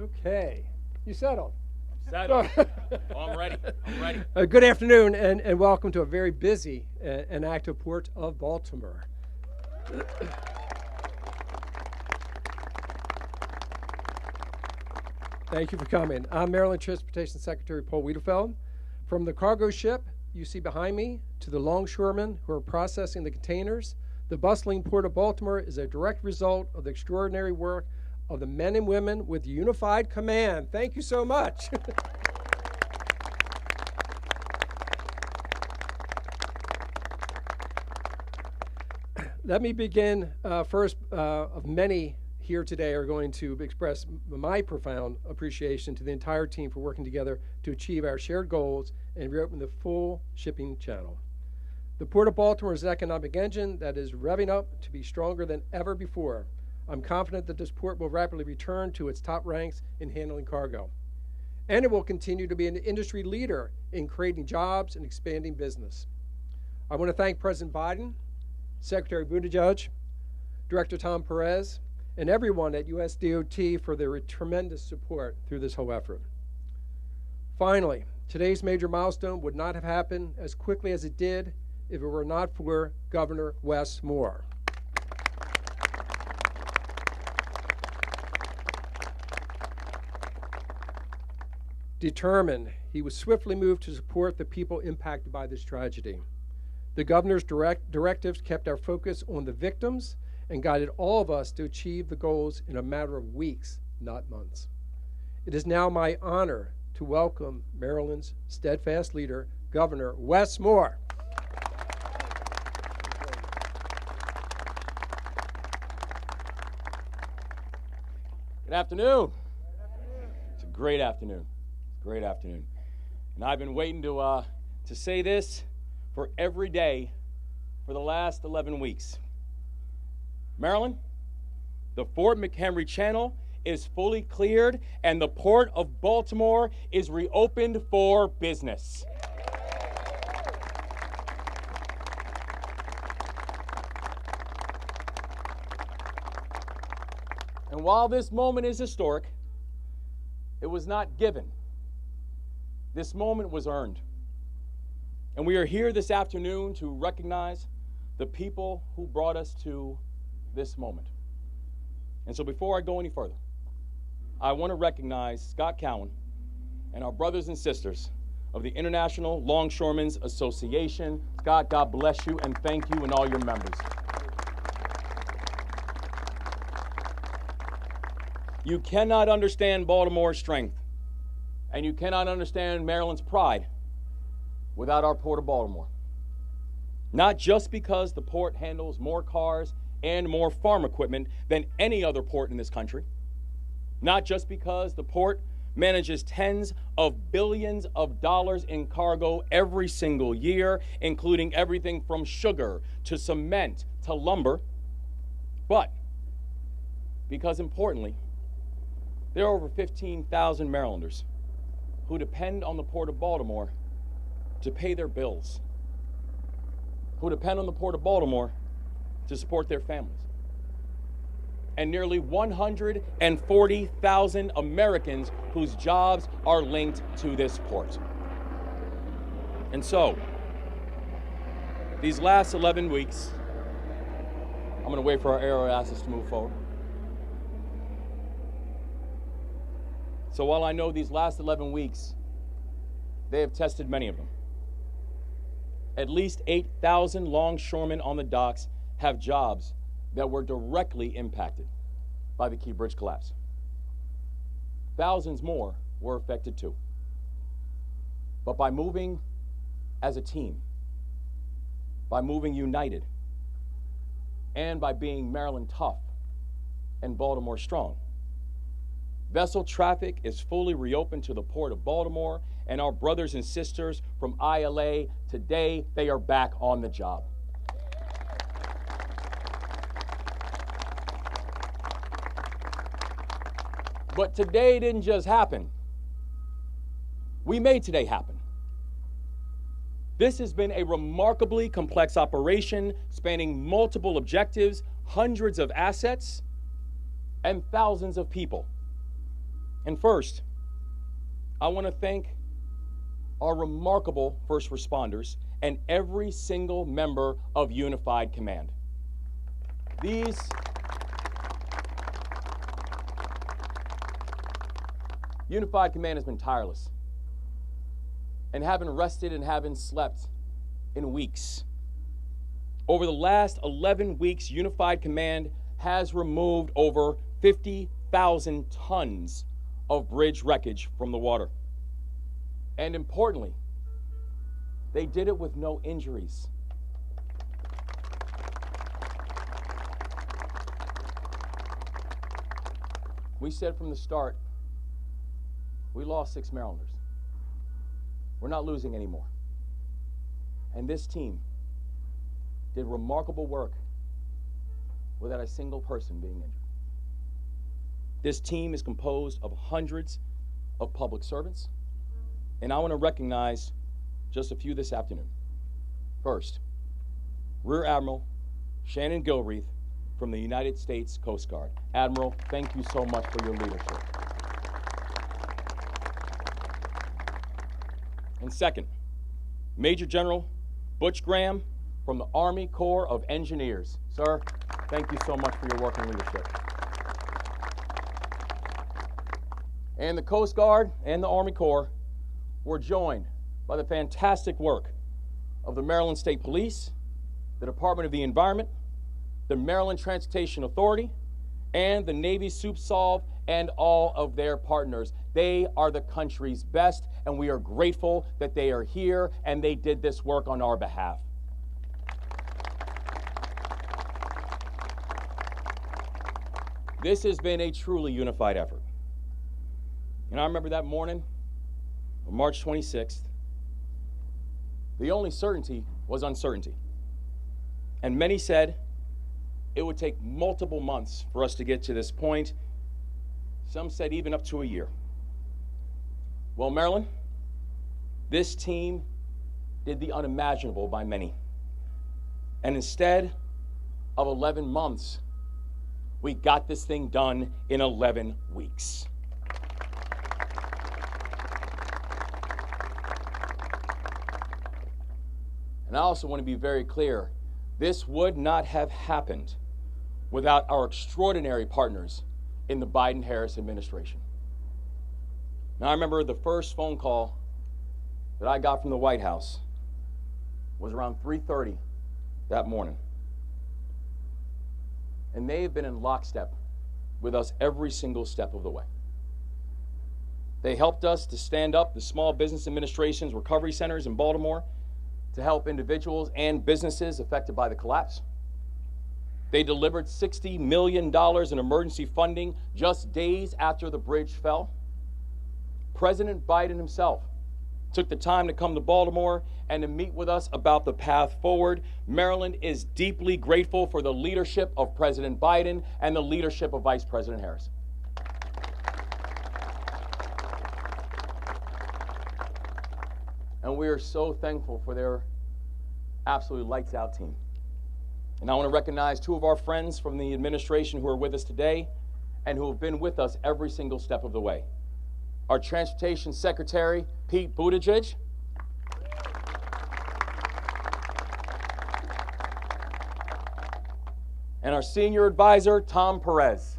Okay. You settled? Settled. Oh, I'm ready. I'm ready. Good afternoon, and welcome to a very busy and active Port of Baltimore. Thank you for coming. I'm Maryland Transportation Secretary Paul Wiedefeld. From the cargo ship you see behind me to the longshoremen who are processing the containers, the bustling Port of Baltimore is a direct result of the extraordinary work of the men and women with unified command. Thank you so much. Let me begin first of many here today are going to express my profound appreciation to the entire team for working together to achieve our shared goals and reopen the full shipping channel. The Port of Baltimore is an economic engine that is revving up to be stronger than ever before. I'm confident that this port will rapidly return to its top ranks in handling cargo. And it will continue to be an industry leader in creating jobs and expanding business. I want to thank President Biden, Secretary Buttigieg, Director Tom Perez, and everyone at US DOT for their tremendous support through this whole effort. Finally, today's major milestone would not have happened as quickly as it did if it were not for Governor Wes Moore. Determined, he was swiftly moved to support the people impacted by this tragedy. The governor's directives kept our focus on the victims and guided all of us to achieve the goals in a matter of weeks, not months. It is now my honor to welcome Maryland's steadfast leader, Governor Wes Moore. Good afternoon. It's a great afternoon. Great afternoon. And I've been waiting to say this for every day for the last 11 weeks. Maryland, the Fort McHenry Channel is fully cleared and the Port of Baltimore is reopened for business. And while this moment is historic, it was not given. This moment was earned. And we are here this afternoon to recognize the people who brought us to this moment. And so before I go any further, I want to recognize Scott Cowan and our brothers and sisters of the International Longshoremen's Association. Scott, God bless you and thank you and all your members. You cannot understand Baltimore's strength, and you cannot understand Maryland's pride without our Port of Baltimore. Not just because the port handles more cars and more farm equipment than any other port in this country. Not just because the port manages tens of billions of dollars in cargo every single year, including everything from sugar to cement to lumber, but because importantly, there are over 15,000 Marylanders who depend on the Port of Baltimore to pay their bills, who depend on the Port of Baltimore to support their families, and nearly 140,000 Americans whose jobs are linked to this port. And so, these last 11 weeks, I'm going to wait for our aero assets to move forward. So while I know these last 11 weeks, they have tested many of them. At least 8,000 longshoremen on the docks have jobs that were directly impacted by the Key Bridge collapse. Thousands more were affected too. But by moving as a team, by moving united, and by being Maryland tough and Baltimore strong, vessel traffic is fully reopened to the Port of Baltimore, and our brothers and sisters from ILA, today, they are back on the job. But today didn't just happen. We made today happen. This has been a remarkably complex operation spanning multiple objectives, hundreds of assets, and thousands of people. And first, I want to thank our remarkable first responders and every single member of Unified Command. Unified Command has been tireless and haven't rested and haven't slept in weeks. Over the last 11 weeks, Unified Command has removed over 50,000 tons of bridge wreckage from the water. And importantly, they did it with no injuries. We said from the start, we lost 6 Marylanders. We're not losing anymore. And this team did remarkable work without a single person being injured. This team is composed of hundreds of public servants, and I want to recognize just a few this afternoon. First, Rear Admiral Shannon Gilreath from the United States Coast Guard. Admiral, thank you so much for your leadership. And second, Major General Butch Graham from the Army Corps of Engineers. Sir, thank you so much for your work and leadership. And the Coast Guard and the Army Corps were joined by the fantastic work of the Maryland State Police, the Department of the Environment, the Maryland Transportation Authority, and the Navy Soup Solve and all of their partners. They are the country's best, and we are grateful that they are here and they did this work on our behalf. This has been a truly unified effort. And I remember that morning, on March 26th, the only certainty was uncertainty. And many said it would take multiple months for us to get to this point. Some said even up to a year. Well, Maryland, this team did the unimaginable by many. And instead of 11 months, we got this thing done in 11 weeks. And I also want to be very clear, this would not have happened without our extraordinary partners in the Biden-Harris administration. Now, I remember the first phone call that I got from the White House was around 3:30 that morning. And they have been in lockstep with us every single step of the way. They helped us to stand up the Small Business Administration's recovery centers in Baltimore to help individuals and businesses affected by the collapse. They delivered $60 million in emergency funding just days after the bridge fell. President Biden himself took the time to come to Baltimore and to meet with us about the path forward. Maryland is deeply grateful for the leadership of President Biden and the leadership of Vice President Harris. And we are so thankful for their absolutely lights out team. And I want to recognize two of our friends from the administration who are with us today and who have been with us every single step of the way. Our Transportation Secretary, Pete Buttigieg. And our Senior Advisor, Tom Perez.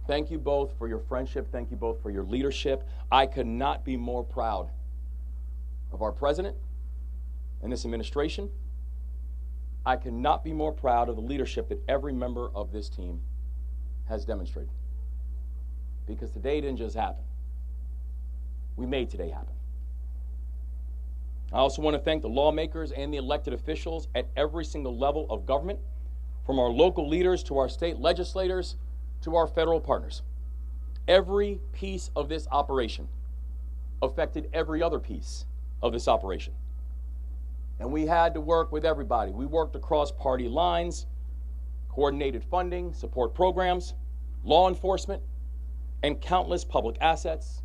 Thank you both for your friendship. Thank you both for your leadership. I could not be more proud of our president and this administration. I cannot be more proud of the leadership that every member of this team has demonstrated. Because today didn't just happen. We made today happen. I also want to thank the lawmakers and the elected officials at every single level of government, from our local leaders to our state legislators to our federal partners. Every piece of this operation affected every other piece of this operation. And we had to work with everybody. We worked across party lines, coordinated funding, support programs, law enforcement, and countless public assets.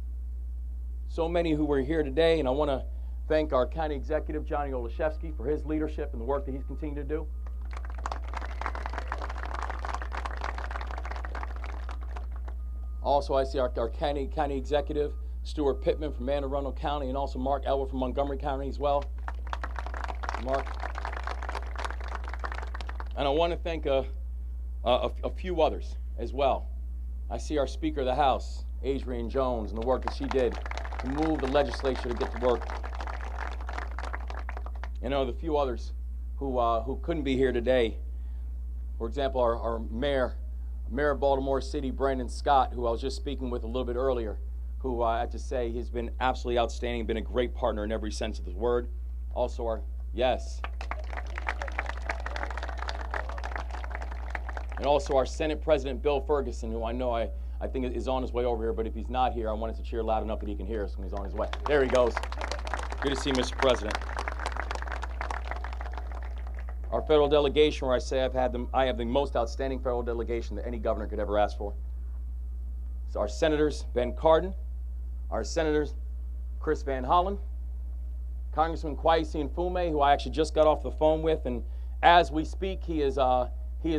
So many who were here today, and I want to thank our county executive, Johnny Olszewski, for his leadership and the work that he's continued to do. Also, I see our county executive, Stuart Pittman from Anne Arundel County, and also Mark Elwood from Montgomery County as well. Mark. And I want to thank a few others as well. I see our Speaker of the House, Adrienne Jones, and the work that she did to move the legislature to get to work. You know, the few others who couldn't be here today. For example, our Mayor of Baltimore City, Brandon Scott, who I was just speaking with a little bit earlier, who I have to say he's been absolutely outstanding, been a great partner in every sense of the word. Also our, yes. And also our Senate President, Bill Ferguson, who I think is on his way over here, but if he's not here, I wanted to cheer loud enough that he can hear us when he's on his way. There he goes. Good to see Mr. President. Our federal delegation, where I say I have the most outstanding federal delegation that any governor could ever ask for. So our senators, Ben Cardin, our senators, Chris Van Hollen, Congressman Kwesi Mfume, who I actually just got off the phone with, and as we speak, he is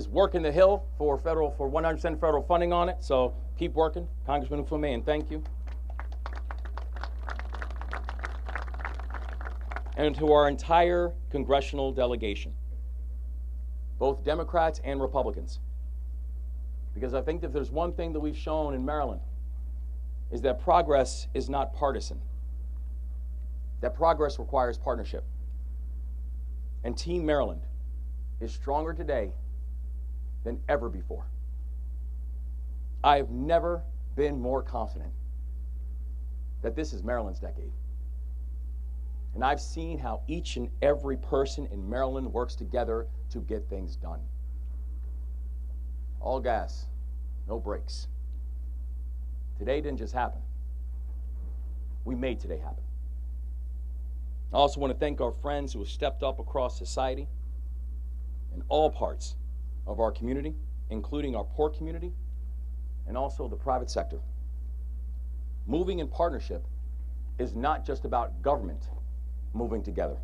working the Hill for 100% federal funding on it. So keep working, Congressman Mfume, and thank you. And to our entire congressional delegation, both Democrats and Republicans. Because I think that if there's one thing that we've shown in Maryland is that progress is not partisan. That progress requires partnership. And Team Maryland is stronger today than ever before. I have never been more confident that this is Maryland's decade. And I've seen how each and every person in Maryland works together to get things done. All gas, no brakes. Today didn't just happen. We made today happen. I also want to thank our friends who have stepped up across society in all parts of our community, including our poor community and also the private sector. Moving in partnership is not just about government moving together.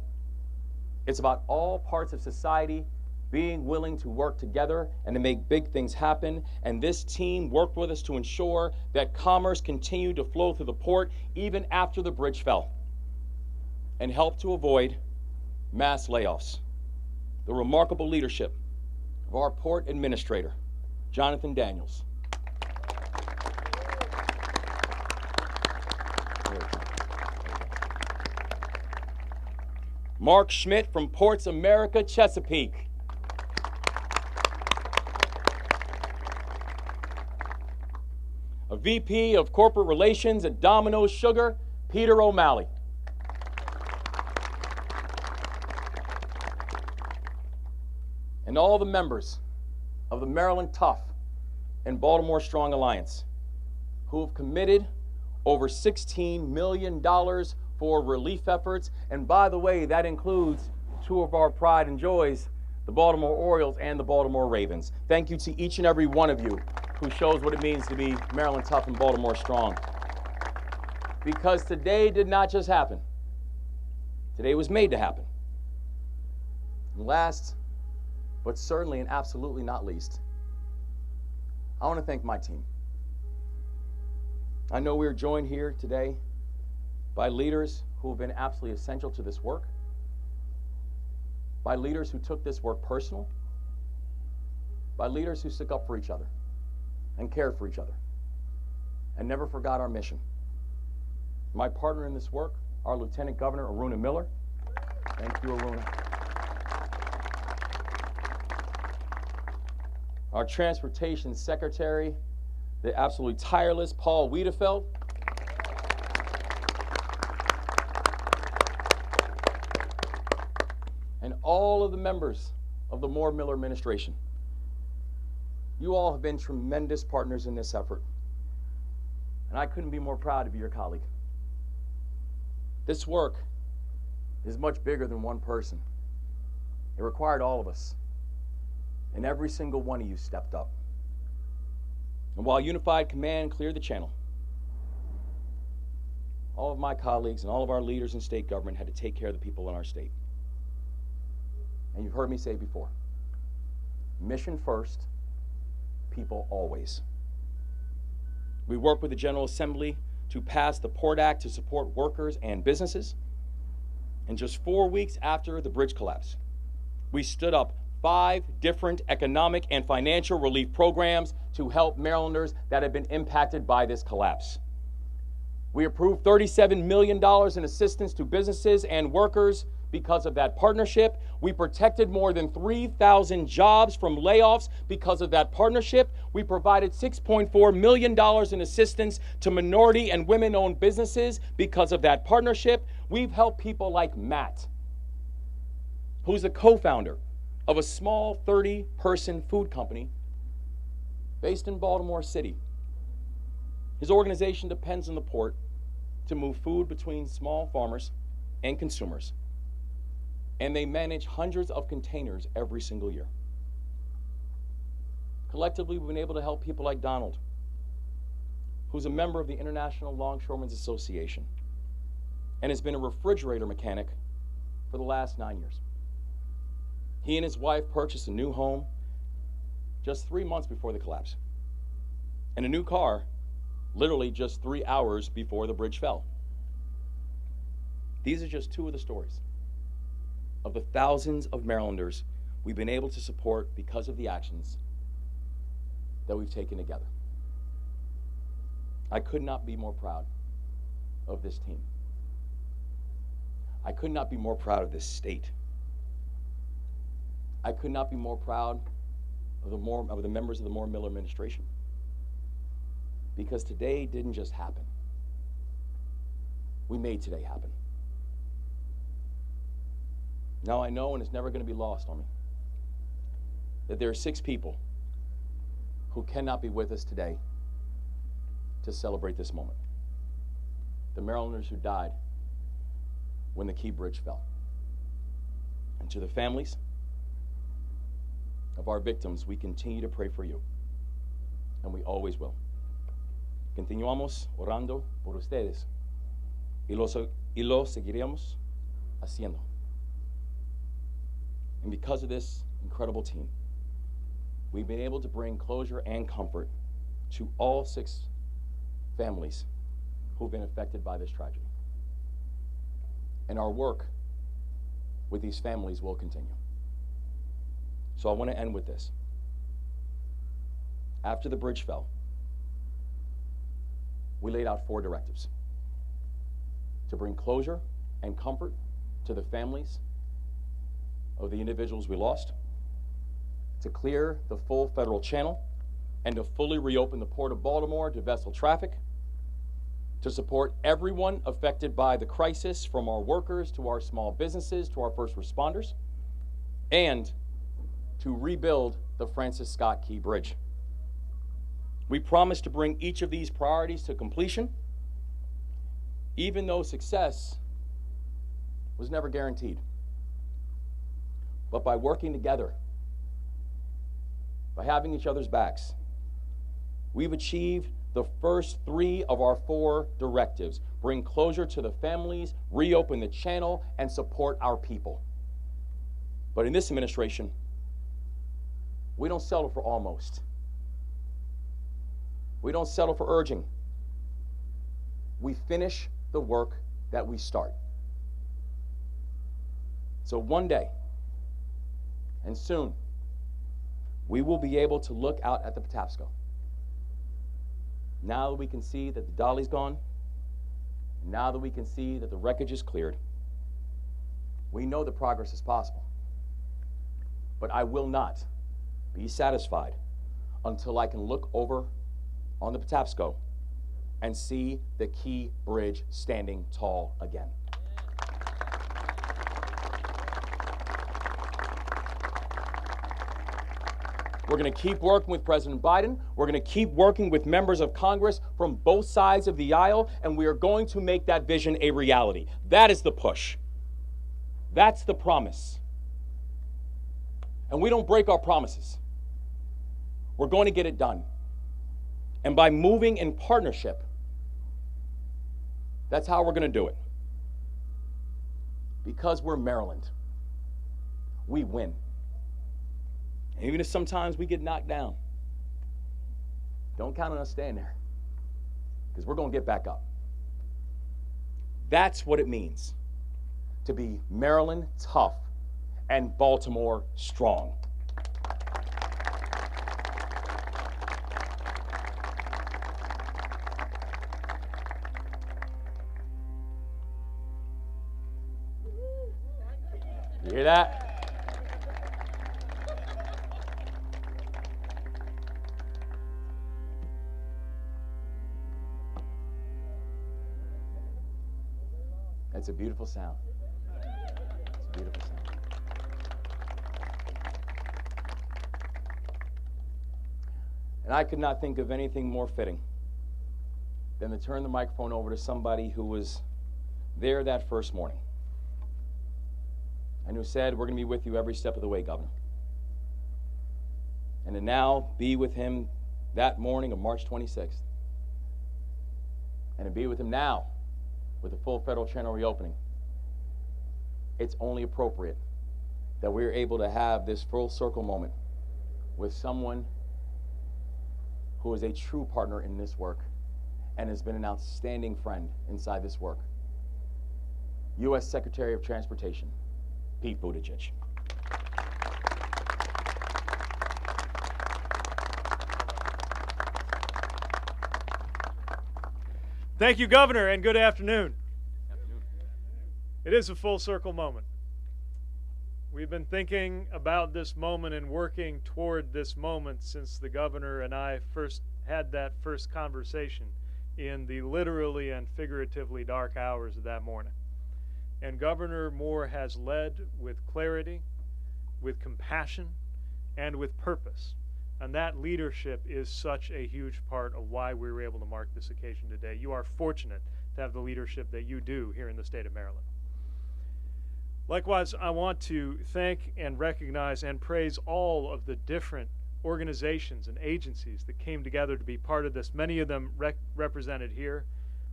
It's about all parts of society being willing to work together and to make big things happen. And this team worked with us to ensure that commerce continued to flow through the port even after the bridge fell, and helped to avoid mass layoffs. The remarkable leadership of our port administrator, Jonathan Daniels. Mark Schmidt from Ports America Chesapeake. A VP of Corporate Relations at Domino's Sugar, Peter O'Malley. And all the members of the Maryland Tough and Baltimore Strong Alliance, who have committed over $16 million for relief efforts. And by the way, that includes two of our pride and joys, the Baltimore Orioles and the Baltimore Ravens. Thank you to each and every one of you who shows what it means to be Maryland Tough and Baltimore Strong. Because today did not just happen. Today was made to happen. And last, but certainly and absolutely not least, I want to thank my team. I know we are joined here today by leaders who have been absolutely essential to this work, by leaders who took this work personal, by leaders who stuck up for each other and cared for each other and never forgot our mission. My partner in this work, our Lieutenant Governor, Aruna Miller. Thank you, Aruna. Our Transportation Secretary, the absolutely tireless Paul Wiedefeld. And all of the members of the Moore-Miller administration. You all have been tremendous partners in this effort. And I couldn't be more proud to be your colleague. This work is much bigger than one person. It required all of us. And every single one of you stepped up. And while Unified Command cleared the channel, all of my colleagues and all of our leaders in state government had to take care of the people in our state. And you've heard me say before, mission first, people always. We worked with the General Assembly to pass the Port Act to support workers and businesses. And just 4 weeks after the bridge collapse, we stood up 5 different economic and financial relief programs to help Marylanders that have been impacted by this collapse. We approved $37 million in assistance to businesses and workers because of that partnership. We protected more than 3,000 jobs from layoffs because of that partnership. We provided $6.4 million in assistance to minority and women-owned businesses because of that partnership. We've helped people like Matt, who's the co-founder of a small 30-person food company based in Baltimore City. His organization depends on the port to move food between small farmers and consumers, and they manage hundreds of containers every single year. Collectively, we've been able to help people like Donald, who's a member of the International Longshoremen's Association and has been a refrigerator mechanic for the last 9 years. He and his wife purchased a new home just 3 months before the collapse, and a new car literally just 3 hours before the bridge fell. These are just 2 of the stories of the thousands of Marylanders we've been able to support because of the actions that we've taken together. I could not be more proud of this team. I could not be more proud of this state. I could not be more proud of the members of the Moore-Miller administration. Because today didn't just happen. We made today happen. Now I know, and it's never going to be lost on me, that there are 6 people who cannot be with us today to celebrate this moment. The Marylanders who died when the Key Bridge fell. And to the families of our victims, we continue to pray for you. And we always will. Continuamos orando por ustedes. Y lo seguiremos haciendo. And because of this incredible team, we've been able to bring closure and comfort to all 6 families who've been affected by this tragedy. And our work with these families will continue. So I want to end with this. After the bridge fell, we laid out 4 directives to bring closure and comfort to the families of the individuals we lost, to clear the full federal channel, and to fully reopen the Port of Baltimore to vessel traffic, to support everyone affected by the crisis, from our workers to our small businesses to our first responders, and to rebuild the Francis Scott Key Bridge. We promise to bring each of these priorities to completion, even though success was never guaranteed. But by working together, by having each other's backs, we've achieved the first 3 of our 4 directives: bring closure to the families, reopen the channel, and support our people. But in this administration, we don't settle for almost. We don't settle for urging. We finish the work that we start. So one day, and soon, we will be able to look out at the Patapsco. Now that we can see that the dolly's gone, now that we can see that the wreckage is cleared, we know that progress is possible. But I will not be satisfied until I can look over on the Patapsco and see the Key Bridge standing tall again. We're going to keep working with President Biden. We're going to keep working with members of Congress from both sides of the aisle, and we are going to make that vision a reality. That is the push. That's the promise. And we don't break our promises. We're going to get it done. And by moving in partnership, that's how we're going to do it. Because we're Maryland, we win. And even if sometimes we get knocked down, don't count on us staying there. because we're going to get back up. That's what it means to be Maryland tough and Baltimore strong. You hear that? That's a beautiful sound. It's a beautiful sound. And I could not think of anything more fitting than to turn the microphone over to somebody who was there that first morning and who said, we're going to be with you every step of the way, Governor. And to now be with him that morning of March 26th. And to be with him now with the full federal channel reopening. It's only appropriate that we're able to have this full circle moment with someone who is a true partner in this work and has been an outstanding friend inside this work. U.S. Secretary of Transportation, Pete Buttigieg. Thank you, Governor, and good afternoon. It is a full circle moment. We've been thinking about this moment and working toward this moment since the Governor and I first had that first conversation in the literally and figuratively dark hours of that morning. And Governor Moore has led with clarity, with compassion, and with purpose. And that leadership is such a huge part of why we were able to mark this occasion today. You are fortunate to have the leadership that you do here in the state of Maryland. Likewise, I want to thank and recognize and praise all of the different organizations and agencies that came together to be part of this, many of them represented here.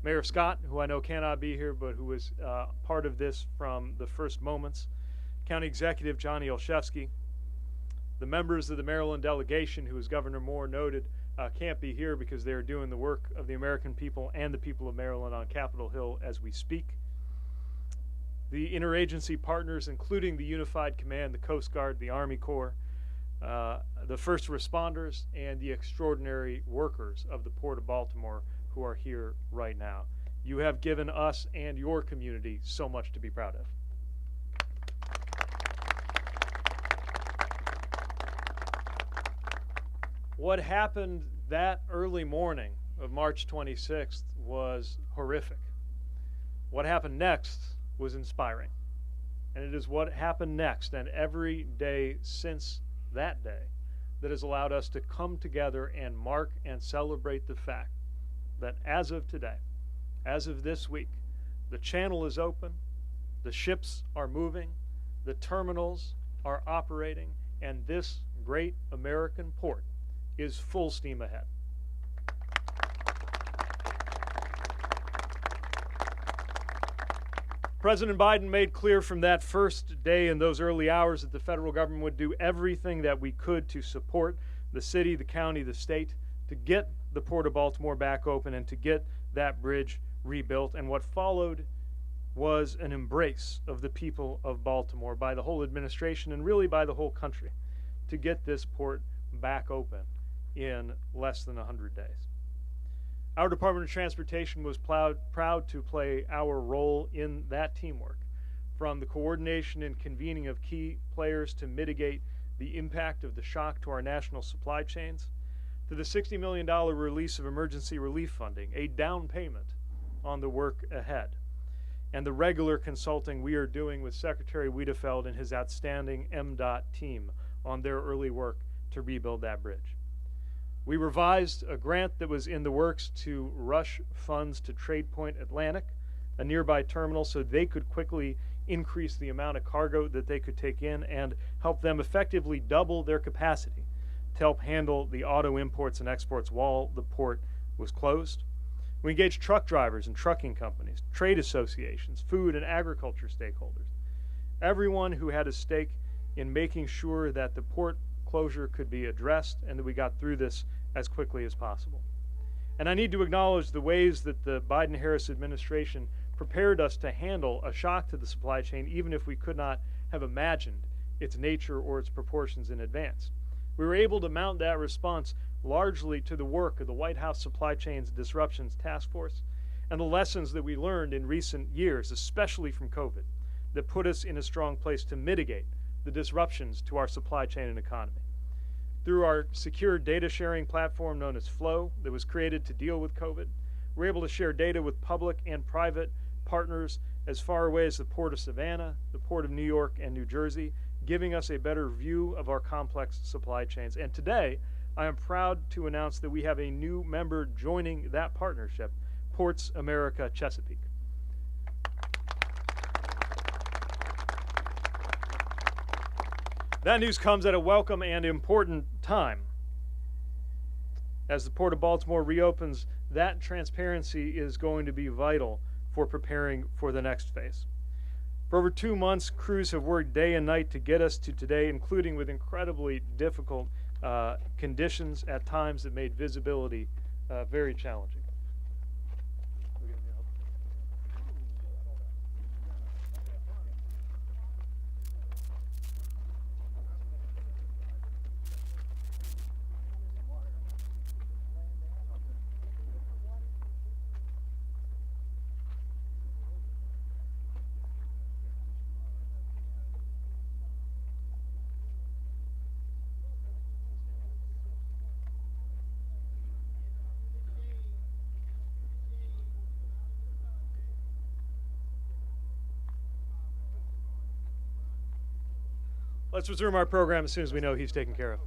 Mayor Scott, who I know cannot be here, but who was part of this from the first moments. County Executive Johnny Olszewski. The members of the Maryland delegation, who, as Governor Moore noted, can't be here because they are doing the work of the American people and the people of Maryland on Capitol Hill as we speak. The interagency partners, including the Unified Command, the Coast Guard, the Army Corps, the first responders, and the extraordinary workers of the Port of Baltimore who are here right now. You have given us and your community so much to be proud of. What happened that early morning of March 26th was horrific. What happened next was inspiring. And it is what happened next and every day since that day that has allowed us to come together and mark and celebrate the fact that as of today, as of this week, the channel is open, the ships are moving, the terminals are operating, and this great American port is full steam ahead. President Biden made clear from that first day in those early hours that the federal government would do everything that we could to support the city, the county, the state, to get the Port of Baltimore back open and to get that bridge rebuilt. And what followed was an embrace of the people of Baltimore by the whole administration and really by the whole country to get this port back open in less than 100 days. Our Department of Transportation was proud to play our role in that teamwork, from the coordination and convening of key players to mitigate the impact of the shock to our national supply chains, to the $60 million release of emergency relief funding, a down payment on the work ahead, and the regular consulting we are doing with Secretary Wiedefeld and his outstanding MDOT team on their early work to rebuild that bridge. We revised a grant that was in the works to rush funds to Trade Point Atlantic, a nearby terminal, so they could quickly increase the amount of cargo that they could take in and help them effectively double their capacity to help handle the auto imports and exports while the port was closed. We engaged truck drivers and trucking companies, trade associations, food and agriculture stakeholders, everyone who had a stake in making sure that the port closure could be addressed and that we got through this as quickly as possible. And I need to acknowledge the ways that the Biden-Harris administration prepared us to handle a shock to the supply chain, even if we could not have imagined its nature or its proportions in advance. We were able to mount that response largely to the work of the White House Supply Chains Disruptions Task Force and the lessons that we learned in recent years, especially from COVID, that put us in a strong place to mitigate the disruptions to our supply chain and economy. Through our secure data sharing platform known as Flow that was created to deal with COVID, we're able to share data with public and private partners as far away as the Port of Savannah, the Port of New York, and New Jersey, giving us a better view of our complex supply chains. And today, I am proud to announce that we have a new member joining that partnership, Ports America Chesapeake. That news comes at a welcome and important time. As the Port of Baltimore reopens, that transparency is going to be vital for preparing for the next phase. For over 2 months, crews have worked day and night to get us to today, including with incredibly difficult conditions at times that made visibility very challenging. Let's resume our program as soon as we know he's taken care of.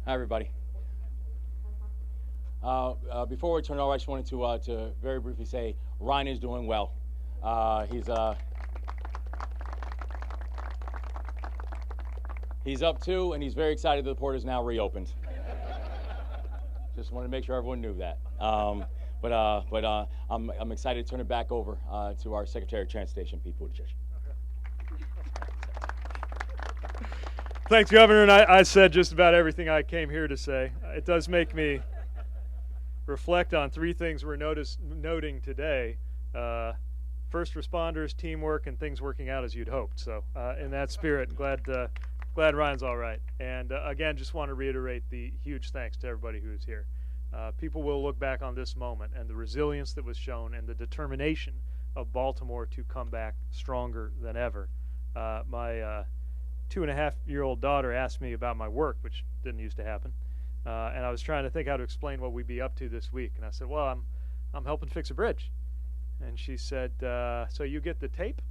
Hi, everybody. Before we turn it over, I just wanted to very briefly say Ryan is doing well. He's up too, and he's very excited that the port is now reopened. Just wanted to make sure everyone knew that. I'm excited to turn it back over to our Secretary of Transportation, Pete Buttigieg. Thanks, Governor, and I said just about everything I came here to say. It does make me reflect on three things we're noting today. First responders, teamwork, and things working out as you'd hoped. So in that spirit, glad Ryan's all right. And again, just want to reiterate the huge thanks to everybody who is here. People will look back on this moment and the resilience that was shown and the determination of Baltimore to come back stronger than ever. My 2.5-year-old daughter asked me about my work, which didn't used to happen. And I was trying to think how to explain what we'd be up to this week. And I said, well, I'm helping fix a bridge. And she said, so you get the tape?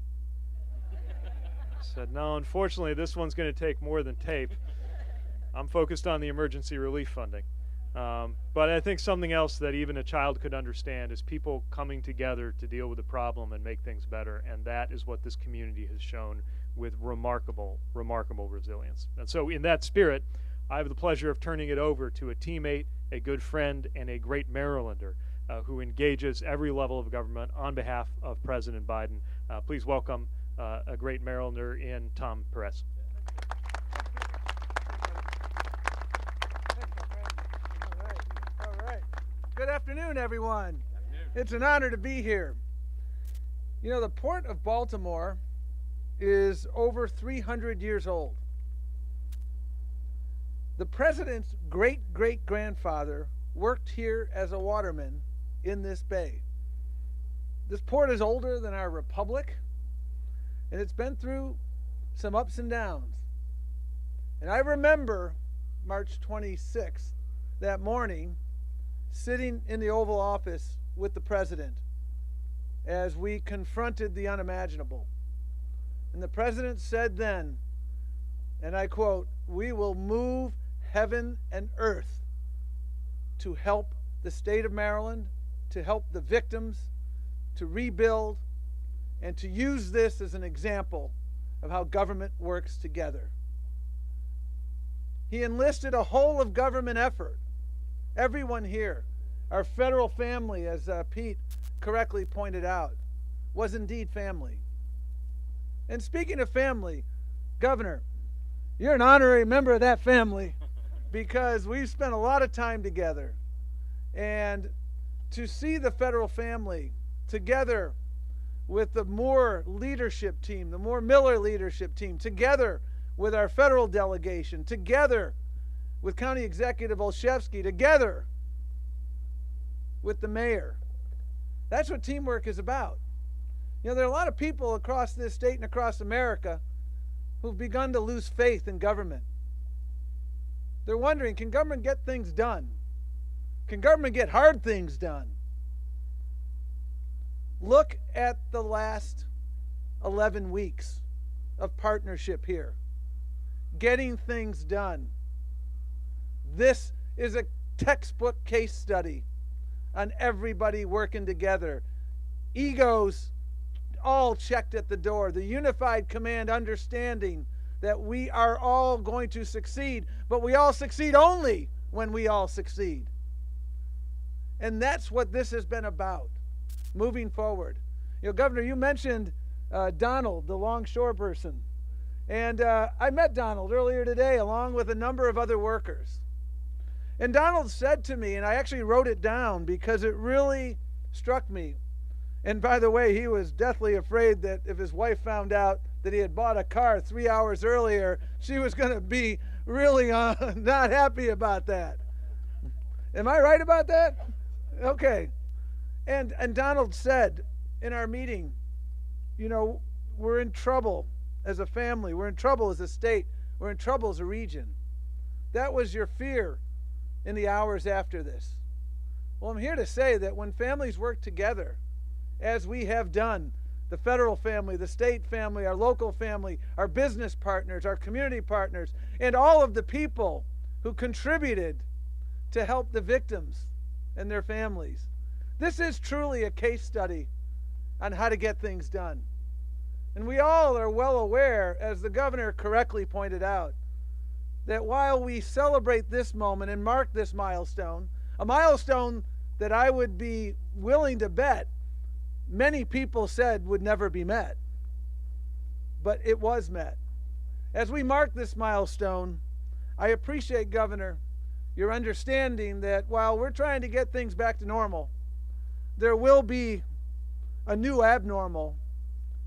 I said, no, unfortunately, this one's going to take more than tape. I'm focused on the emergency relief funding. But I think something else that even a child could understand is people coming together to deal with the problem and make things better. And that is what this community has shown with remarkable, remarkable resilience. And so in that spirit, I have the pleasure of turning it over to a teammate, a good friend, and a great Marylander who engages every level of government on behalf of President Biden. Please welcome a great Marylander in Tom Perez. All right. Good afternoon, everyone. It's an honor to be here. You know, the Port of Baltimore is over 300 years old. The president's great-great-grandfather worked here as a waterman in this bay. This port is older than our republic, and it's been through some ups and downs. And I remember March 26th, that morning, sitting in the Oval Office with the president as we confronted the unimaginable. And the president said then, and I quote, "We will move heaven and earth to help the state of Maryland, to help the victims, to rebuild, and to use this as an example of how government works together." He enlisted a whole of government effort. Everyone here, our federal family, as Pete correctly pointed out, was indeed family. And speaking of family, Governor, you're an honorary member of that family because we've spent a lot of time together. And to see the federal family together with the Moore leadership team, the Moore Miller leadership team, together with our federal delegation, together with County Executive Olszewski, together with the mayor. That's what teamwork is about. You know, there are a lot of people across this state and across America who've begun to lose faith in government. They're wondering, can government get things done? Can government get hard things done? Look at the last 11 weeks of partnership here. Getting things done. This is a textbook case study on everybody working together. Egos all checked at the door. The unified command understanding that we are all going to succeed, but we all succeed only when we all succeed. And that's what this has been about, moving forward. You know, Governor, you mentioned Donald, the longshore person. And I met Donald earlier today along with a number of other workers. And Donald said to me, and I actually wrote it down because it really struck me. And by the way, he was deathly afraid that if his wife found out that he had bought a car 3 hours earlier, she was going to be really not happy about that. Am I right about that? Okay. And Donald said in our meeting, you know, we're in trouble as a family. We're in trouble as a state. We're in trouble as a region. That was your fear in the hours after this. Well, I'm here to say that when families work together, as we have done, the federal family, the state family, our local family, our business partners, our community partners, and all of the people who contributed to help the victims and their families. This is truly a case study on how to get things done. And we all are well aware, as the governor correctly pointed out, that while we celebrate this moment and mark this milestone, a milestone that I would be willing to bet many people said would never be met, but it was met. As we mark this milestone, I appreciate, Governor, your understanding that while we're trying to get things back to normal, there will be a new abnormal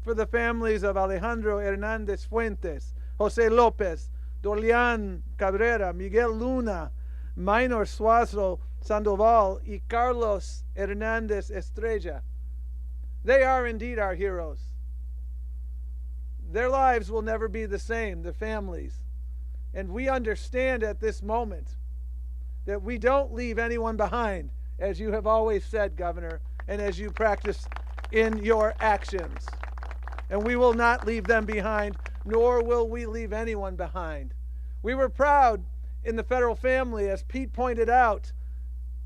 for the families of Alejandro Hernandez Fuentes, Jose Lopez, Dolian Cabrera, Miguel Luna, Minor Suazo Sandoval, y Carlos Hernandez Estrella. They are indeed our heroes. Their lives will never be the same, the families. And we understand at this moment that we don't leave anyone behind, as you have always said, Governor, and as you practice in your actions. And we will not leave them behind, nor will we leave anyone behind. We were proud in the federal family, as Pete pointed out,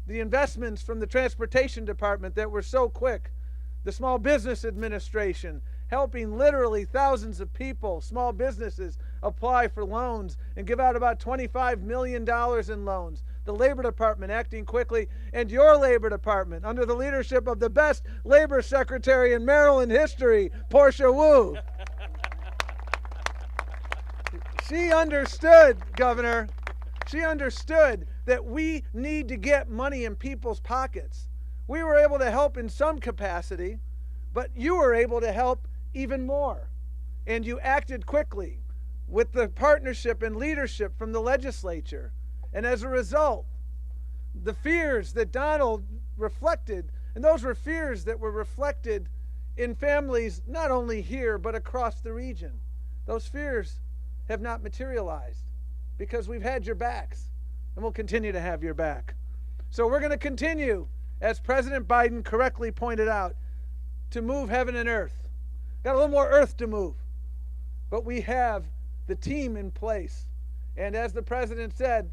the investments from the Transportation Department that were so quick, the Small Business Administration, helping literally thousands of people, small businesses, apply for loans and give out about $25 million in loans. The Labor Department acting quickly, and your Labor Department, under the leadership of the best Labor Secretary in Maryland history, Portia Wu. She understood, Governor, she understood that we need to get money in people's pockets. We were able to help in some capacity, but you were able to help even more. And you acted quickly with the partnership and leadership from the legislature. And as a result, the fears that Donald reflected, and those were fears that were reflected in families not only here but across the region. Those fears have not materialized because we've had your backs and we'll continue to have your back. So we're going to continue, as President Biden correctly pointed out, to move heaven and earth. Got a little more earth to move, but we have the team in place. And as the President said,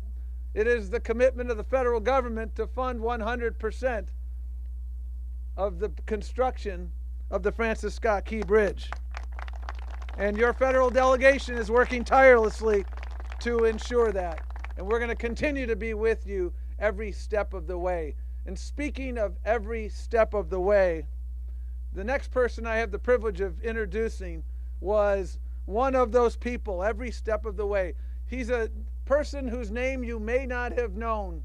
it is the commitment of the federal government to fund 100% of the construction of the Francis Scott Key Bridge. And your federal delegation is working tirelessly to ensure that. And we're going to continue to be with you every step of the way. And speaking of every step of the way, the next person I have the privilege of introducing was one of those people every step of the way. He's a person whose name you may not have known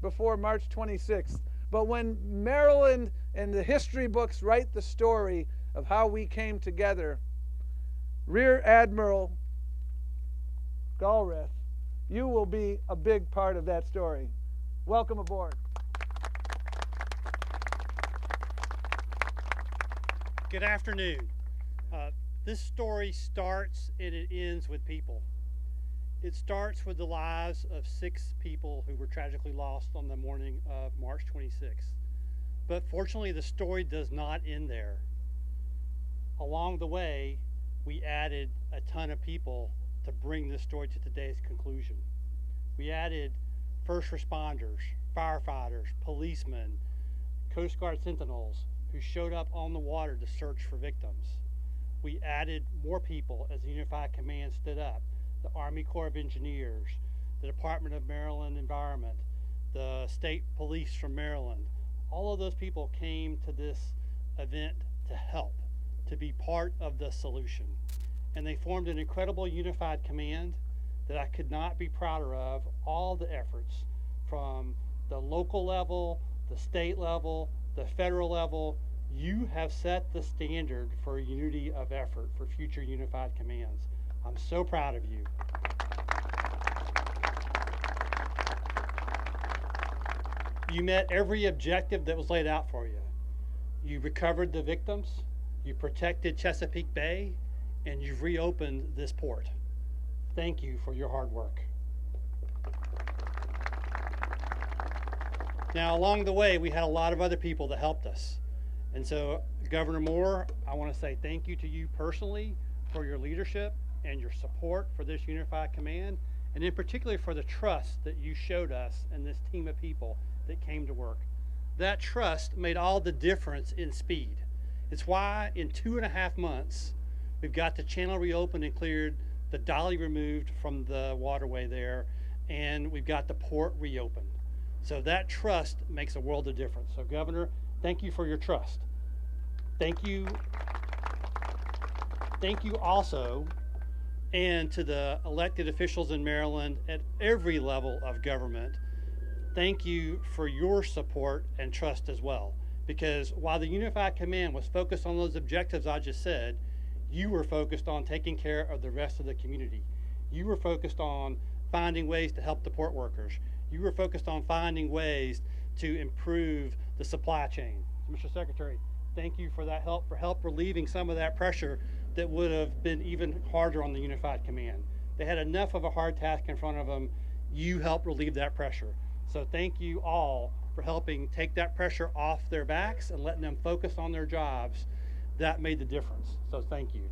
before March 26th. But when Maryland and the history books write the story of how we came together, Rear Admiral Galraith, you will be a big part of that story. Welcome aboard. Good afternoon. This story starts and it ends with people. It starts with the lives of 6 people who were tragically lost on the morning of March 26th. But fortunately, the story does not end there. Along the way, we added a ton of people to bring this story to today's conclusion. We added first responders, firefighters, policemen, Coast Guard sentinels who showed up on the water to search for victims. We added more people as the Unified Command stood up. The Army Corps of Engineers, the Department of Maryland Environment, the State Police from Maryland. All of those people came to this event to help, to be part of the solution. And they formed an incredible unified command that I could not be prouder of. All the efforts from the local level, the state level, the federal level. You have set the standard for unity of effort for future unified commands. I'm so proud of you. You met every objective that was laid out for you. You recovered the victims, you protected Chesapeake Bay, and you've reopened this port. Thank you for your hard work. Now, along the way, we had a lot of other people that helped us. And so, Governor Moore, I want to say thank you to you personally for your leadership and your support for this unified command. and in particular for the trust that you showed us and this team of people that came to work. That trust made all the difference in speed. It's why in 2.5 months, we've got the channel reopened and cleared, the dolly removed from the waterway there, and we've got the port reopened. So that trust makes a world of difference. So Governor, thank you for your trust. Thank you also, and to the elected officials in Maryland at every level of government, thank you for your support and trust as well. Because while the Unified Command was focused on those objectives I just said, you were focused on taking care of the rest of the community. You were focused on finding ways to help the port workers. You were focused on finding ways to improve the supply chain. Mr. Secretary, thank you for that help, relieving some of that pressure that would have been even harder on the Unified Command. They had enough of a hard task in front of them. You helped relieve that pressure. So thank you all for helping take that pressure off their backs and letting them focus on their jobs. That made the difference. So thank you.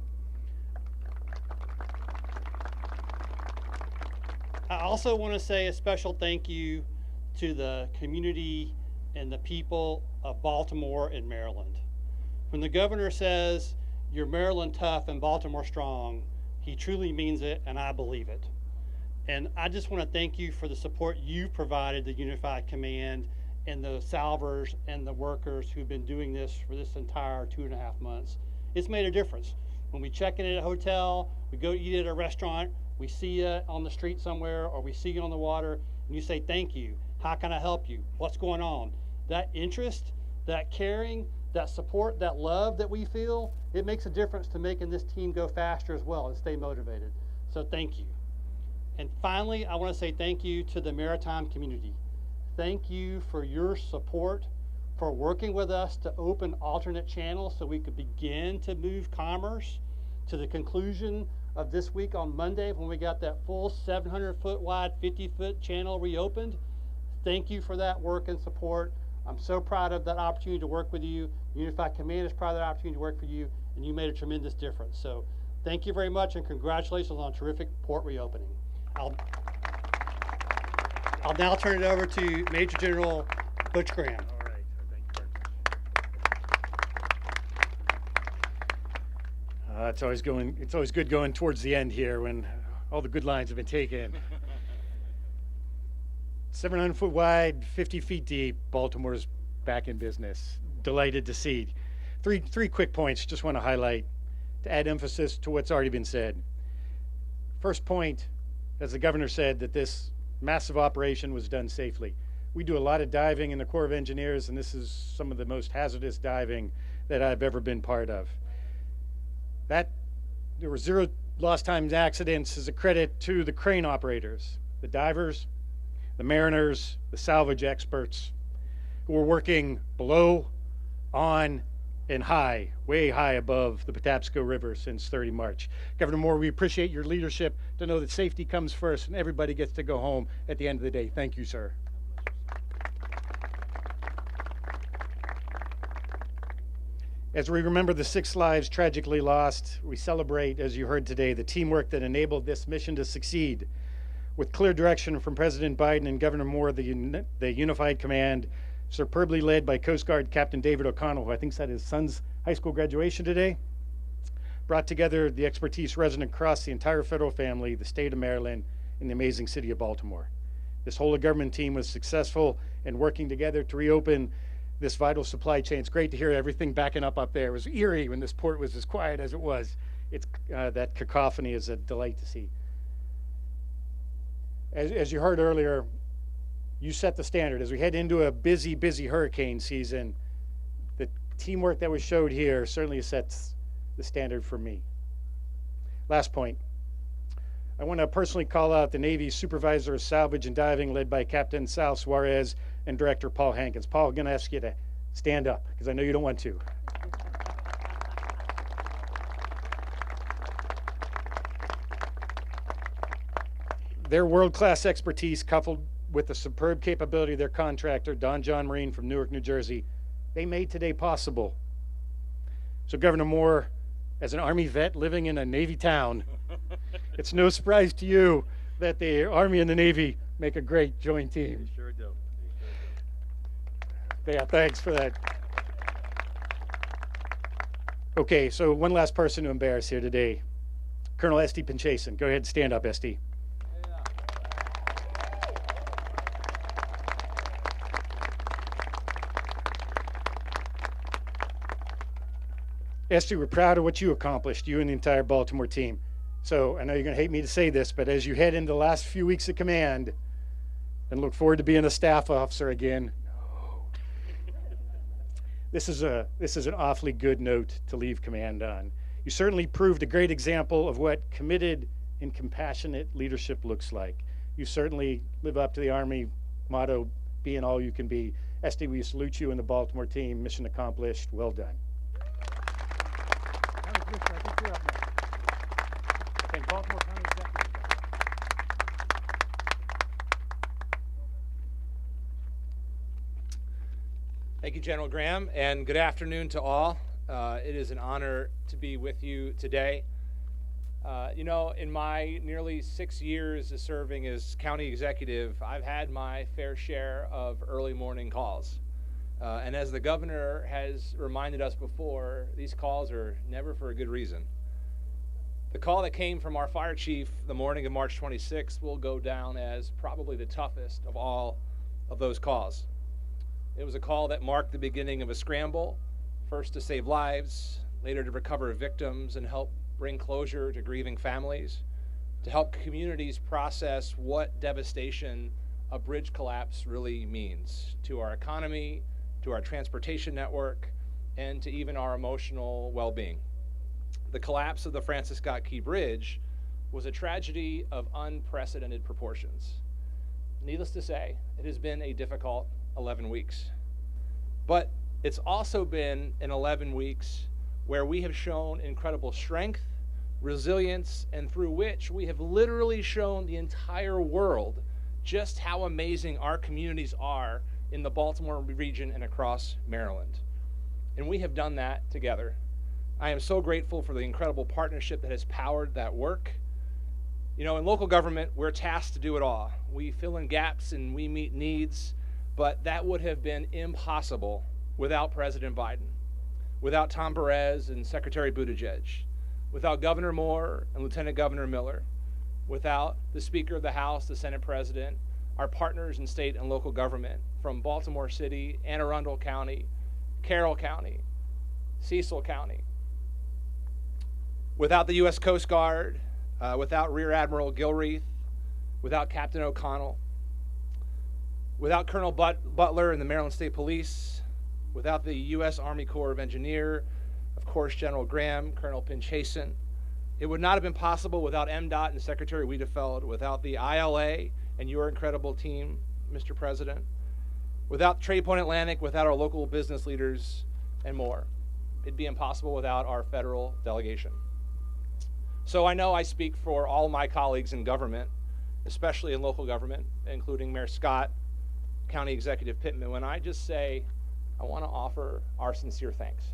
I also want to say a special thank you to the community and the people of Baltimore and Maryland. When the governor says, "You're Maryland tough and Baltimore strong," he truly means it, and I believe it. And I just want to thank you for the support you've provided the Unified Command and the salvors and the workers who've been doing this for this entire 2.5 months. It's made a difference. When we check in at a hotel, we go eat at a restaurant, we see you on the street somewhere, or we see you on the water, and you say, "Thank you. How can I help you? What's going on?" That interest, that caring, that support, that love that we feel, it makes a difference to making this team go faster as well and stay motivated. So thank you. And finally, I want to say thank you to the maritime community. Thank you for your support, for working with us to open alternate channels so we could begin to move commerce to the conclusion of this week on Monday when we got that full 700-foot wide, 50-foot channel reopened. Thank you for that work and support. I'm so proud of that opportunity to work with you. Unified Command is proud of that opportunity to work for you, and you made a tremendous difference. So thank you very much, and congratulations on a terrific port reopening. I'll now turn it over to Major General Butch Graham. All right. Thank you very much. It's always good going towards the end here when all the good lines have been taken. 700 foot wide, 50 feet deep, Baltimore's back in business. Delighted to see. Three quick points just want to highlight to add emphasis to what's already been said. First point, as the governor said, that this massive operation was done safely. We do a lot of diving in the Corps of Engineers, and this is some of the most hazardous diving that I've ever been part of. There were 0 lost time accidents is a credit to the crane operators, the divers, the mariners, the salvage experts who were working below, on, and high, way high above the Patapsco River since 30 March. Governor Moore, we appreciate your leadership to know that safety comes first and everybody gets to go home at the end of the day. Thank you, sir. As we remember the 6 lives tragically lost, we celebrate, as you heard today, the teamwork that enabled this mission to succeed. With clear direction from President Biden and Governor Moore, the Unified Command, superbly led by Coast Guard Captain David O'Connell, who I think's had his son's high school graduation today, brought together the expertise resident across the entire federal family, the state of Maryland, and the amazing city of Baltimore. This whole of government team was successful in working together to reopen this vital supply chain. It's great to hear everything backing up there. It was eerie when this port was as quiet as it was. That cacophony is a delight to see. As you heard earlier, you set the standard. As we head into a busy, busy hurricane season, the teamwork that was showed here certainly sets the standard for me. Last point. I want to personally call out the Navy's Supervisor of Salvage and Diving, led by Captain Sal Suarez and Director Paul Hankins. Paul, I'm going to ask you to stand up because I know you don't want to. Their world-class expertise, coupled with the superb capability of their contractor, Don John Marine from Newark, New Jersey, they made today possible. So Governor Moore, as an Army vet living in a Navy town, it's no surprise to you that the Army and the Navy make a great joint team. They sure do. Yeah, thanks for that. Okay, so one last person to embarrass here today. Colonel Esty Pinchason. Go ahead and stand up, Esty. Esty, we're proud of what you accomplished, you and the entire Baltimore team. So I know you're going to hate me to say this, but as you head into the last few weeks of command and look forward to being a staff officer again, this is an awfully good note to leave command on. You certainly proved a great example of what committed and compassionate leadership looks like. You certainly live up to the Army motto, being all you can be. Esty, we salute you and the Baltimore team. Mission accomplished. Well done. Thank you, General Graham, and good afternoon to all. It is an honor to be with you today. You know, in my nearly 6 years of serving as county executive, I've had my fair share of early morning calls. And as the governor has reminded us before, these calls are never for a good reason. The call that came from our fire chief the morning of March 26th will go down as probably the toughest of all of those calls. It was a call that marked the beginning of a scramble, first to save lives, later to recover victims and help bring closure to grieving families, to help communities process what devastation a bridge collapse really means to our economy, to our transportation network, and to even our emotional well-being. The collapse of the Francis Scott Key Bridge was a tragedy of unprecedented proportions. Needless to say, it has been a difficult 11 weeks. But it's also been an 11 weeks where we have shown incredible strength, resilience, and through which we have literally shown the entire world just how amazing our communities are in the Baltimore region and across Maryland. And we have done that together. I am so grateful for the incredible partnership that has powered that work. You know, in local government, we're tasked to do it all. We fill in gaps and we meet needs, but that would have been impossible without President Biden, without Tom Perez and Secretary Buttigieg, without Governor Moore and Lieutenant Governor Miller, without the Speaker of the House, the Senate President, our partners in state and local government from Baltimore City, Anne Arundel County, Carroll County, Cecil County, without the U.S. Coast Guard, without Rear Admiral Gilreath, without Captain O'Connell, without Colonel Butler and the Maryland State Police, without the U.S. Army Corps of Engineers, of course, General Graham, Colonel Pinchason. It would not have been possible without MDOT and Secretary Wiedefeld, without the ILA and your incredible team, Mr. President, without Trade Point Atlantic, without our local business leaders, and more. It'd be impossible without our federal delegation. So I know I speak for all my colleagues in government, especially in local government, including Mayor Scott, County Executive Pittman, when I just say I want to offer our sincere thanks.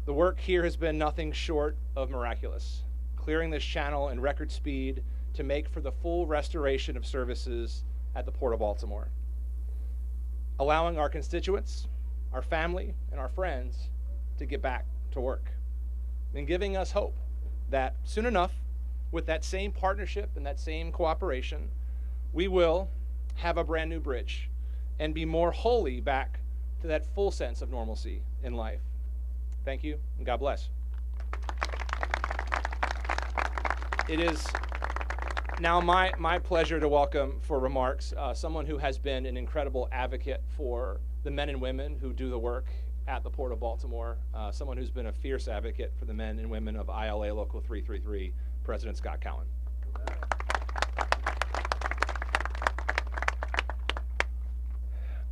The work here has been nothing short of miraculous, clearing this channel in record speed to make for the full restoration of services at the Port of Baltimore, allowing our constituents, our family, and our friends to get back to work, and giving us hope that soon enough, with that same partnership and that same cooperation, we will have a brand new bridge and be more wholly back to that full sense of normalcy in life. Thank you, and God bless. It is now my pleasure to welcome for remarks someone who has been an incredible advocate for the men and women who do the work at the Port of Baltimore, someone who's been a fierce advocate for the men and women of ILA Local 333, President Scott Cowan.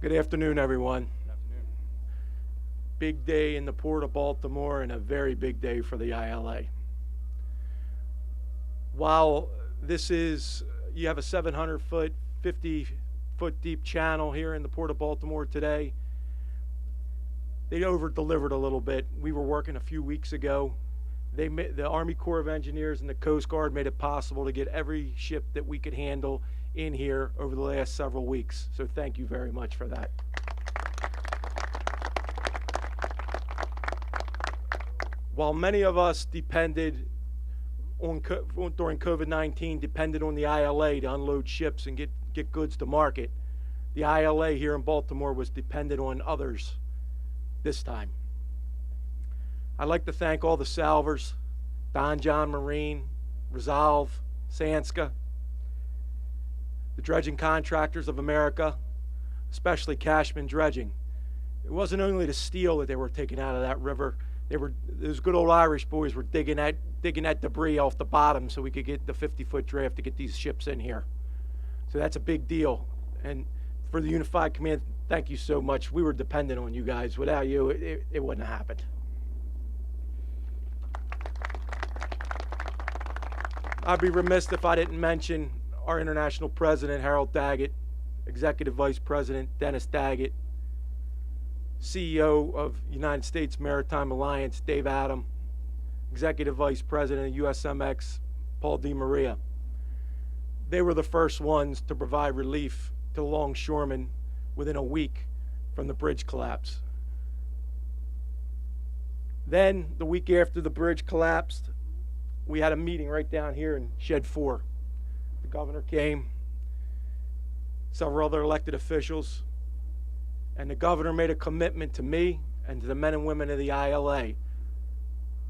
Good afternoon, everyone. Good afternoon. Big day in the Port of Baltimore and a very big day for the ILA. While this is, you have a 700-foot, 50-foot deep channel here in the Port of Baltimore today, they over-delivered a little bit. We were working a few weeks ago The Army Corps of Engineers and the Coast Guard made it possible to get every ship that we could handle in here over the last several weeks. So thank you very much for that. While many of us depended during COVID-19, depended on the ILA to unload ships and get goods to market, the ILA here in Baltimore was dependent on others this time. I'd like to thank all the salvers, Don John Marine, Resolve, Sanska, the dredging contractors of America, especially Cashman Dredging. It wasn't only the steel that they were taking out of that river. Those good old Irish boys were digging that debris off the bottom so we could get the 50-foot draft to get these ships in here. So that's a big deal. And for the Unified Command, thank you so much. We were dependent on you guys. Without you, it wouldn't have happened. I'd be remiss if I didn't mention our international president, Harold Daggett, executive vice president, Dennis Daggett, CEO of United States Maritime Alliance, Dave Adam, executive vice president of USMX, Paul DeMaria. They were the first ones to provide relief to longshoremen within a week from the bridge collapse. Then, the week after the bridge collapsed, we had a meeting right down here in Shed 4. The governor came, several other elected officials, and the governor made a commitment to me and to the men and women of the ILA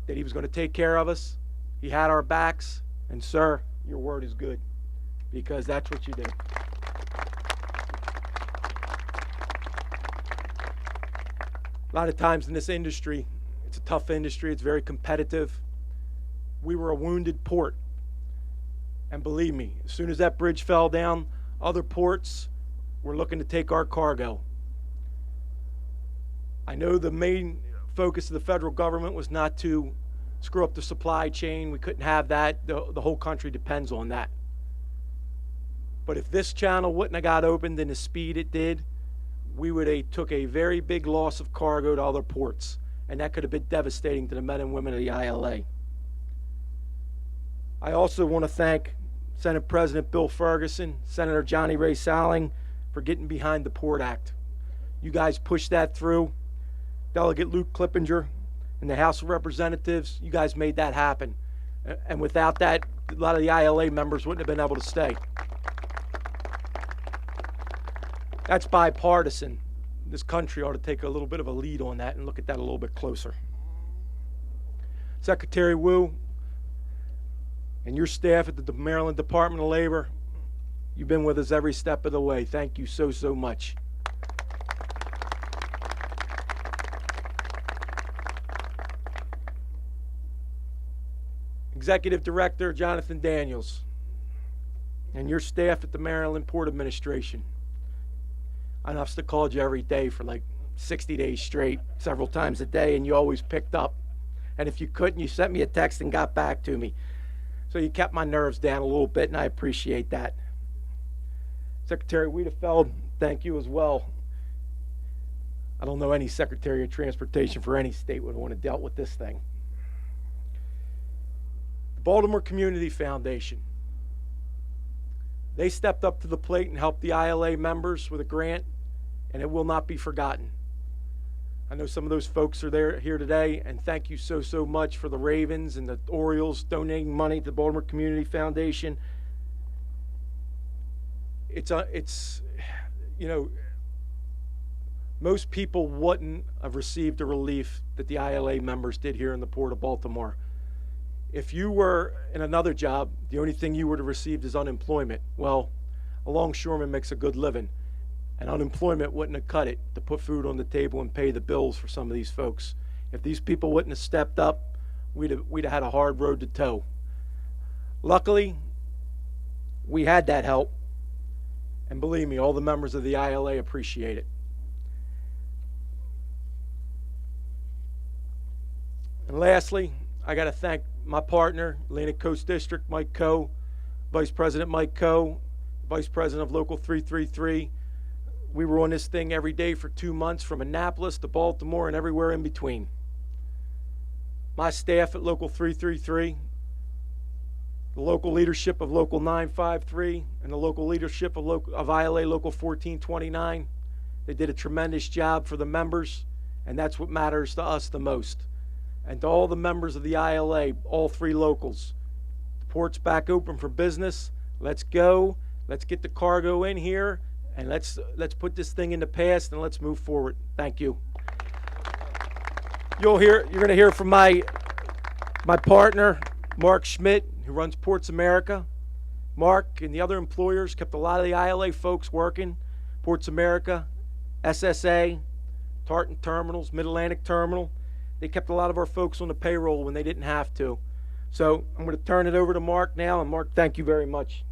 that he was going to take care of us. He had our backs, and sir, your word is good, because that's what you did. A lot of times in this industry, it's a tough industry, it's very competitive. We were a wounded port. And believe me, as soon as that bridge fell down, other ports were looking to take our cargo. I know the main focus of the federal government was not to screw up the supply chain. We couldn't have that. The whole country depends on that. But if this channel wouldn't have got opened in the speed it did, we would have took a very big loss of cargo to other ports. And that could have been devastating to the men and women of the ILA. I also want to thank Senate President Bill Ferguson, Senator Johnny Ray Salling for getting behind the Port Act. You guys pushed that through. Delegate Luke Clippinger and the House of Representatives, you guys made that happen. And without that, a lot of the ILA members wouldn't have been able to stay. That's bipartisan. This country ought to take a little bit of a lead on that and look at that a little bit closer. Secretary Wu and your staff at the Maryland Department of Labor, you've been with us every step of the way. Thank you so, so much. Executive Director Jonathan Daniels and your staff at the Maryland Port Administration. I must have called you every day for like 60 days straight, several times a day, and you always picked up. And if you couldn't, you sent me a text and got back to me. So you kept my nerves down a little bit, and I appreciate that. Secretary Wiedefeld, thank you as well. I don't know any Secretary of Transportation for any state would want to deal with this thing. The Baltimore Community Foundation. They stepped up to the plate and helped the ILA members with a grant, and it will not be forgotten. I know some of those folks are here today, and thank you so, so much for the Ravens and the Orioles donating money to the Baltimore Community Foundation. It's you know, most people wouldn't have received the relief that the ILA members did here in the Port of Baltimore. If you were in another job, the only thing you would have received is unemployment. Well, a longshoreman makes a good living, and unemployment wouldn't have cut it to put food on the table and pay the bills for some of these folks. If these people wouldn't have stepped up, we'd have had a hard road to tow. Luckily, we had that help, and believe me, all the members of the ILA appreciate it. And lastly, I got to thank my partner, Atlantic Coast District, Mike Coe, Vice President Mike Coe, Vice President of Local 333. We were on this thing every day for 2 months, from Annapolis to Baltimore and everywhere in between. my staff at Local 333, the local leadership of Local 953, and the local leadership of ILA Local 1429. They did a tremendous job for the members, and that's what matters to us the most. And to all the members of the ILA, all three locals, the port's back open for business. Let's go. Let's get the cargo in here, and let's put this thing in the past, and let's move forward. Thank you. You're going to hear from my partner, Mark Schmidt, who runs Ports America. Mark and the other employers kept a lot of the ILA folks working. Ports America, SSA, Tartan Terminals, Mid-Atlantic Terminal. They kept a lot of our folks on the payroll when they didn't have to. So I'm going to turn it over to Mark now. And Mark, thank you very much.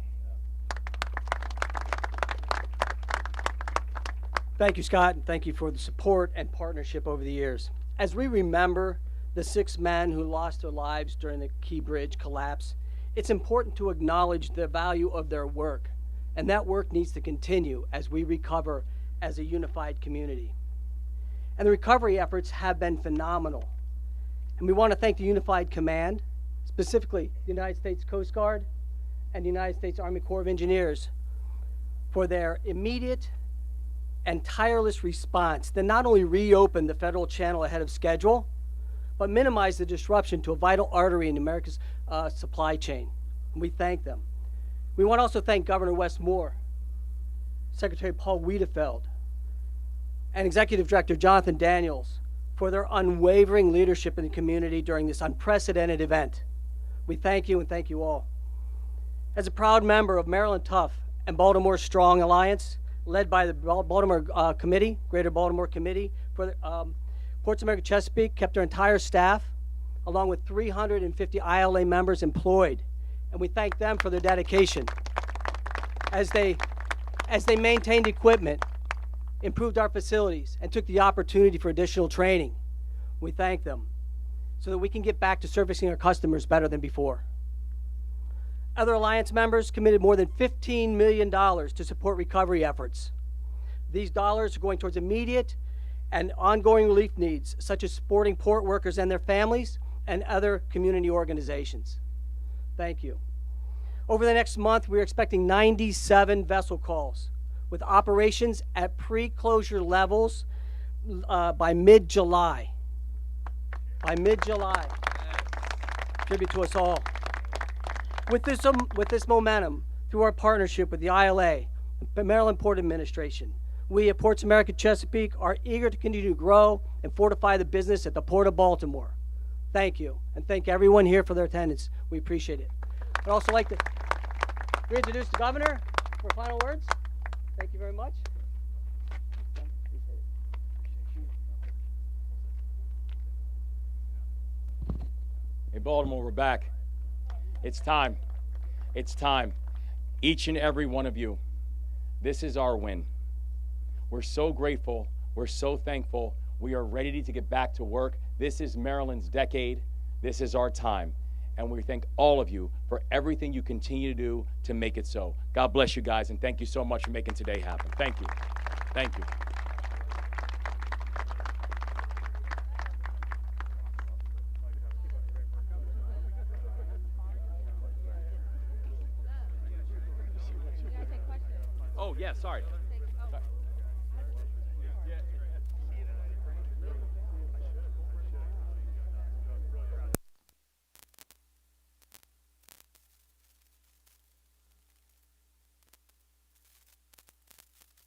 Thank you, Scott, and thank you for the support and partnership over the years. As we remember the 6 men who lost their lives during the Key Bridge collapse, it's important to acknowledge the value of their work, and that work needs to continue as we recover as a unified community. And the recovery efforts have been phenomenal. And we want to thank the Unified Command, specifically the United States Coast Guard and the United States Army Corps of Engineers, for their immediate and tireless response that not only reopened the federal channel ahead of schedule, but minimized the disruption to a vital artery in America's supply chain. And we thank them. We want to also thank Governor Wes Moore, Secretary Paul Wiedefeld, and Executive Director Jonathan Daniels for their unwavering leadership in the community during this unprecedented event. We thank you and thank you all. As a proud member of Maryland Tough and Baltimore Strong Alliance, led by the Baltimore Committee, Greater Baltimore Committee, for Ports America Chesapeake kept their entire staff, along with 350 ILA members employed, and we thank them for their dedication as they maintained equipment, improved our facilities, and took the opportunity for additional training. We thank them so that we can get back to servicing our customers better than before. Other Alliance members committed more than $15 million to support recovery efforts. These dollars are going towards immediate and ongoing relief needs, such as supporting port workers and their families and other community organizations. Thank you. Over the next month, we're expecting 97 vessel calls, with operations at pre-closure levels by mid-July. By mid-July. Tribute to us all. With this momentum, through our partnership with the ILA, the Maryland Port Administration, we at Ports America Chesapeake are eager to continue to grow and fortify the business at the Port of Baltimore. Thank you, and thank everyone here for their attendance. We appreciate it. I'd also like to reintroduce the Governor for final words. Thank you very much. Hey, Baltimore, we're back. It's time. It's time. Each and every one of you, this is our win. We're so grateful. We're so thankful. We are ready to get back to work. This is Maryland's decade. This is our time. And we thank all of you for everything you continue to do to make it so. God bless you guys, and thank you so much for making today happen. Thank you. Thank you. Oh, yeah, sorry.